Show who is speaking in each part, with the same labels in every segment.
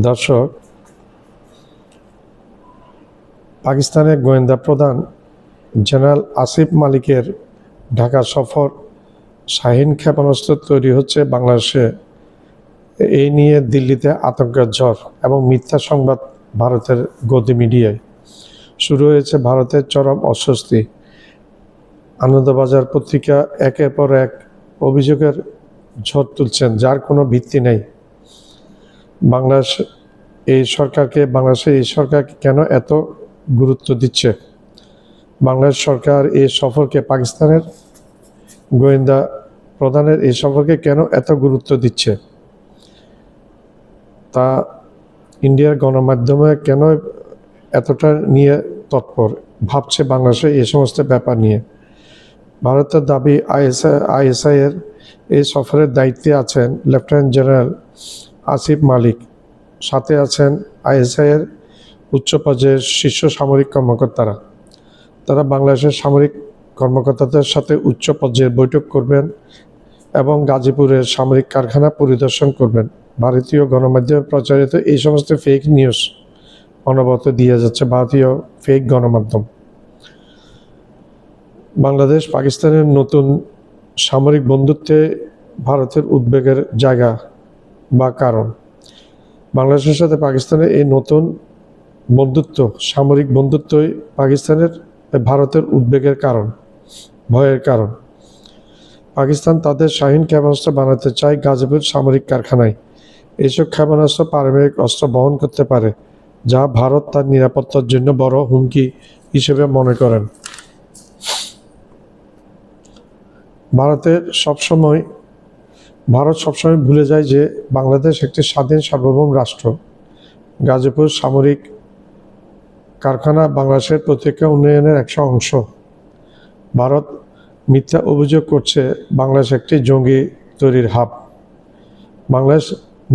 Speaker 1: দর্শক, পাকিস্তানের গোয়েন্দা প্রধান জেনারেল আসিফ মালিকের ঢাকা সফর, শাহীন ক্ষেপণাস্ত্র তৈরি হচ্ছে বাংলাদেশে, এই নিয়ে দিল্লিতে আতঙ্কের ঝড় এবং মিথ্যা সংবাদ ভারতের গদি মিডিয়ায়। শুরু হয়েছে ভারতের চরম অস্বস্তি। আনন্দবাজার পত্রিকা একের পর এক অভিযোগের ঝড় তুলছেন, যার কোনো ভিত্তি নেই। বাংলাদেশের এই সরকারকে কেন এত গুরুত্ব দিচ্ছে? বাংলাদেশ সরকার এই সফরকে, পাকিস্তানের গোয়েন্দা প্রধানের এই সফরকে কেন এত গুরুত্ব দিচ্ছে, তা ইন্ডিয়ার গণমাধ্যমে কেন এতটা নিয়ে তৎপর ভাবছে বাংলাদেশের এই সমস্ত ব্যাপার নিয়ে। ভারতের দাবি, আইএসআইয়ের এই সফরের দায়িত্বে আছেন লেফটেন্যান্ট জেনারেল আসিফ মালিক, সাথে আছেন আইএসআইয়ের উচ্চ পর্যায়ের শীর্ষ সামরিক কর্মকর্তারা। তারা বাংলাদেশের সামরিক কর্মকর্তাদের সাথে উচ্চ পর্যায়ের বৈঠক করবেন এবং গাজীপুরের সামরিক কারখানা পরিদর্শন করবেন। ভারতীয় গণমাধ্যমে প্রচারিত এই সমস্ত ফেক নিউজ অনবরত দিয়ে যাচ্ছে ভারতীয় ফেক গণমাধ্যম। বাংলাদেশ পাকিস্তানের নতুন সামরিক বন্ধুত্বে ভারতের উদ্বেগের জায়গা বা কারণ। বাংলাদেশের সাথে পাকিস্তানের এই নতুন বন্ধুত্ব, সামরিক বন্ধুত্বই ভারতের উদ্বেগের কারণ, ভয়ের কারণ। পাকিস্তান তাদের শাহীন ক্ষেপণাস্ত্র বানাতে চায় গাজীপুর সামরিক কারখানায়। এইসব ক্ষেপণাস্ত্র পারমাণবিক অস্ত্র বহন করতে পারে, যা ভারত তার নিরাপত্তার জন্য বড় হুমকি হিসেবে মনে করেন। ভারত সবসময় ভুলে যায় যে বাংলাদেশ একটি স্বাধীন সার্বভৌম রাষ্ট্র। গাজীপুর সামরিক কারখানা বাংলাদেশের প্রতিরক্ষা উন্নয়নের একটা অংশ। ভারত মিথ্যা অভিযোগ করছে বাংলাদেশ একটি জঙ্গি তৈরির হাব। বাংলাদেশ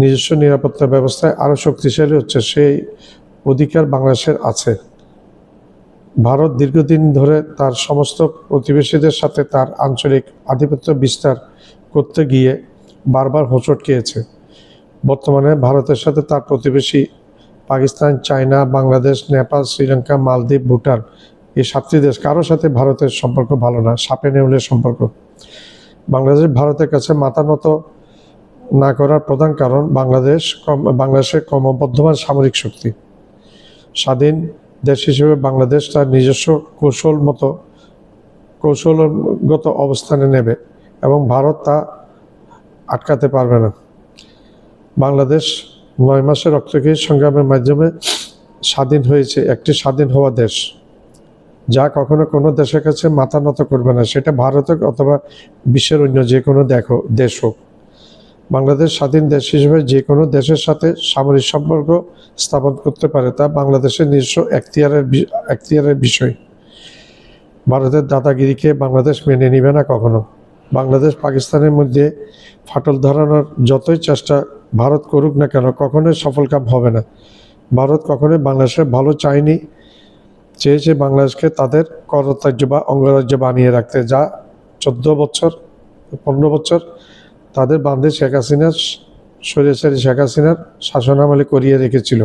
Speaker 1: নিজস্ব নিরাপত্তা ব্যবস্থায় আরও শক্তিশালী হচ্ছে, সেই অধিকার বাংলাদেশের আছে। ভারত দীর্ঘদিন ধরে তার সমস্ত প্রতিবেশীদের সাথে তার আঞ্চলিক আধিপত্য বিস্তার করতে গিয়ে বারবার হোঁচট খেয়েছে। বর্তমানে ভারতের সাথে তার প্রতিবেশী পাকিস্তান, চায়না, বাংলাদেশ, নেপাল, শ্রীলঙ্কা, মালদ্বীপ, ভুটান, এই 7টি দেশ, কারোর সাথে ভারতের সম্পর্ক ভালো না, সাপে নেউলের সম্পর্ক। বাংলাদেশ ভারতের কাছে মাথা নত না করার প্রধান কারণ বাংলাদেশের ক্রমবর্ধমান সামরিক শক্তি। স্বাধীন দেশ হিসেবে বাংলাদেশ তার নিজস্ব কৌশলগত অবস্থানে নেবে এবং ভারত তা আটকাতে পারবে না। বাংলাদেশ 9 মাসের রক্তক্ষয়ী সংগ্রামের মাধ্যমে স্বাধীন হয়েছে, একটি স্বাধীন হওয়া দেশ, যা কখনো কোনো দেশের কাছে মাথা নত করবে না, সেটা ভারত হোক অথবা বিশ্বের অন্য যে কোনো দেশ হোক। বাংলাদেশ স্বাধীন দেশ হিসেবে যে কোনো দেশের সাথে সামরিক সম্পর্ক স্থাপন করতে পারে, তা বাংলাদেশের নিজস্ব এখতিয়ারের বিষয়। ভারতের দাদাগিরিকে বাংলাদেশ মেনে নেবে না কখনো। বাংলাদেশ পাকিস্তানের মধ্যে ফাটল ধরানোর যতই চেষ্টা ভারত করুক না কেন, কখনোই সফলকাম হবে না। ভারত কখনোই বাংলাদেশের ভালো চায়নি, চেয়েছে বাংলাদেশকে তাদের কররাজ্য বা অঙ্গরাজ্য বানিয়ে রাখতে, যা 15 বছর তাদের বান্ধে স্বৈরাচারী শেখ হাসিনার শাসনামলে করিয়ে রেখেছিল।